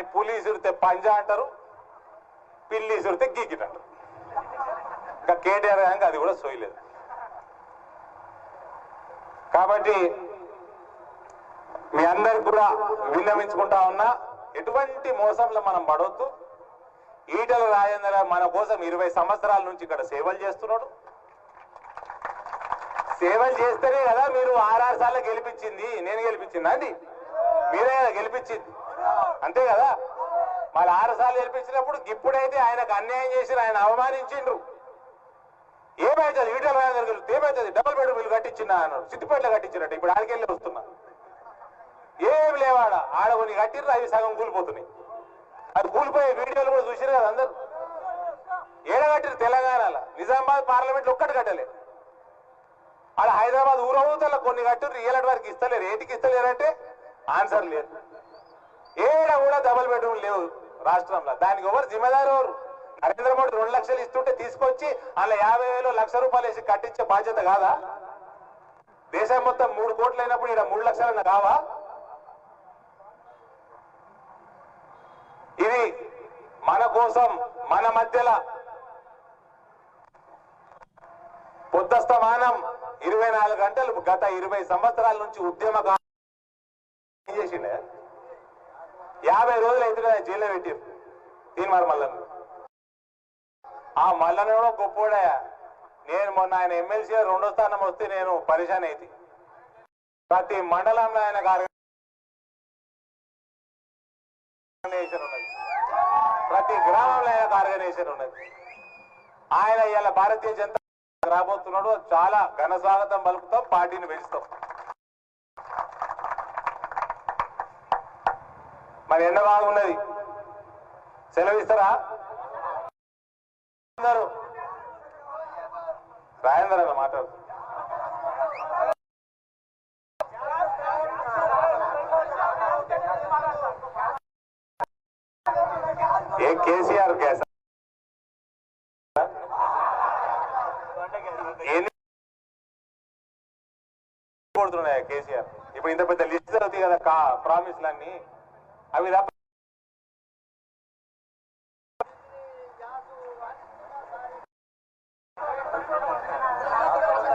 దాన్ని పులి ఇసురితే పంజా అంటారు, పిల్లి ఇసురితే గీకిట్ అంటారు. ఇంకా కేటీఆర్ గారికి అది కూడా సోయలేదు. కాబట్టి మీ అందరికి కూడా విన్నవించుకుంటా ఉన్నా, ఎటువంటి మోసంలో మనం పడవద్దు. ఈటల రాజేందర్ మన కోసం 20 సంవత్సరాల నుంచి ఇక్కడ సేవలు చేస్తున్నాడు. సేవలు చేస్తేనే కదా మీరు 6 సార్లు గెలిపించింది. నేను గెలిపించిందా అండి? మీరే కదా గెలిపించింది, అంతే కదా? మరి 6 సార్లు గెలిపించినప్పుడు ఇప్పుడైతే ఆయనకు అన్యాయం చేసి ఆయన అవమానించిండ్రు. ఏమైతుంది? ఈటల రాజేందర్ గెలిస్తే ఏమైతుంది? డబుల్ బెడ్రూమ్ ఇల్లు కట్టించినా అన్నాడు. సిద్దిపేటలో కట్టించినట్టు ఇప్పుడు ఆడికెళ్ళి వస్తున్నా. ఏం లేవాడ ఆడ కొన్ని కట్టిర్రు, అవి సగం కూలిపోతున్నాయి. అది కూలిపోయే వీడియోలు కూడా చూసిరు కదా అందరు. ఏడగట్టిరు తెలంగాణలో, నిజామాబాద్ పార్లమెంట్లో ఒక్కటి కట్టలే. ఆడ హైదరాబాద్ ఊరవుతల కొన్ని కట్టిర్రు, రియల్ వరకు ఇస్తలేరు. ఏంటికి ఇస్తలేరంటే ఆన్సర్ లేదు. ఏడ కూడా డబుల్ బెడ్రూమ్ లేవు రాష్ట్రంలో. దానికి ఎవరు జిమ్మేదారు? ఎవరు? నరేంద్ర మోడీ 2 లక్షలు ఇస్తుంటే తీసుకొచ్చి అలా 50,000 1,00,000 రూపాయలు వేసి కట్టించే బాధ్యత కాదా? దేశం మొత్తం 3 కోట్లు అయినప్పుడు ఇక్కడ 3 లక్షలన్నా కావా? ఇది మన కోసం మన మధ్యలో పొద్దస్తమానం 24 గంటలు గత 20 సంవత్సరాల నుంచి ఉద్యమ చేసిండే. 50 రోజులు అయితే జైల్లో పెట్టారు తీన్మార్ మల్లన్న. ఆ మల్లన్న కూడా గొప్పోడా. నేను మొన్న ఆయన ఎమ్మెల్సీ 2వ స్థానం వస్తే నేను పరిశాన్ అయితే ప్రతి మండలంలో ఆయన ఆర్గనైజేషన్ ఉన్నది, ప్రతి గ్రామంలో ఆయనకు ఆర్గనైజేషన్ ఉన్నది. ఆయన ఇలా భారతీయ జనతా రాబోతున్నాడు. చాలా ఘన స్వాగతం పలుకుతాం, పార్టీని పెంచుతాం. మరి ఎండ బాగున్నది, సెలవిస్తారా అందరూ? రాజేందర్ అన్న మాట్లాడు. ఏ కేసీఆర్ గ్యాస్ కొడుతున్నాయా కేసీఆర్? ఇప్పుడు ఇంత పెద్ద లిస్ట్ అవుతాయి కదా ప్రామిస్లన్నీ, అవి తప్ప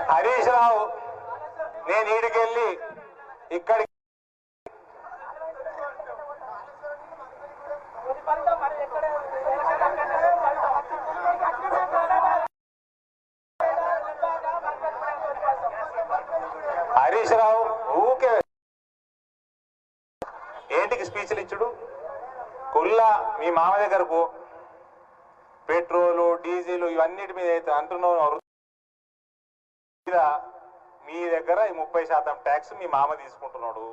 హరీష్ రావు నేను ఈడికెళ్ళి ఇక్కడికి హరీష్ రావు ఊకే ఏంటికి స్పీచ్లు ఇచ్చుడు? కుల్లా మీ మామ దగ్గరకు పెట్రోలు డీజిల్ ఇవన్నిటి మీద అయితే అంటున్నావు, మీ దగ్గర 30% ట్యాక్స్ మీ మామ తీసుకుంటున్నాడు,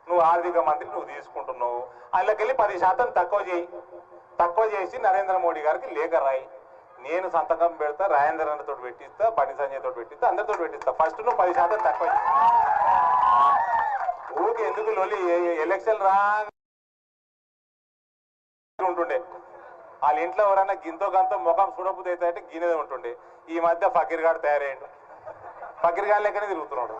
నువ్వు ఆర్థిక మంత్రి నువ్వు తీసుకుంటున్నావు. అందులోకెళ్ళి 10% తక్కువ చేసి నరేంద్ర మోడీ గారికి లేఖ రాయి. నేను సంతకం పెడతా, రాజేందర్ అన్నతో పెట్టిస్తా, బండి సంజయ్ తోటి పెట్టిస్తా, అందరితో పెట్టిస్తా. ఫస్ట్ నువ్వు 10% తక్కువ. ఊరికి ఎందుకు లొలి? ఎలక్షన్ రా ఉంటుండే, వాళ్ళ ఇంట్లో ఎవరైనా గింతో గంతో ముఖం చూడబుద్ధి అయితే గిన్నెదే ఉంటుండే. ఈ మధ్య ఫకీర్ గారు తయారయ్యాడు, ఫకీర్ గారి లెక్కనే తిరుగుతున్నాడు.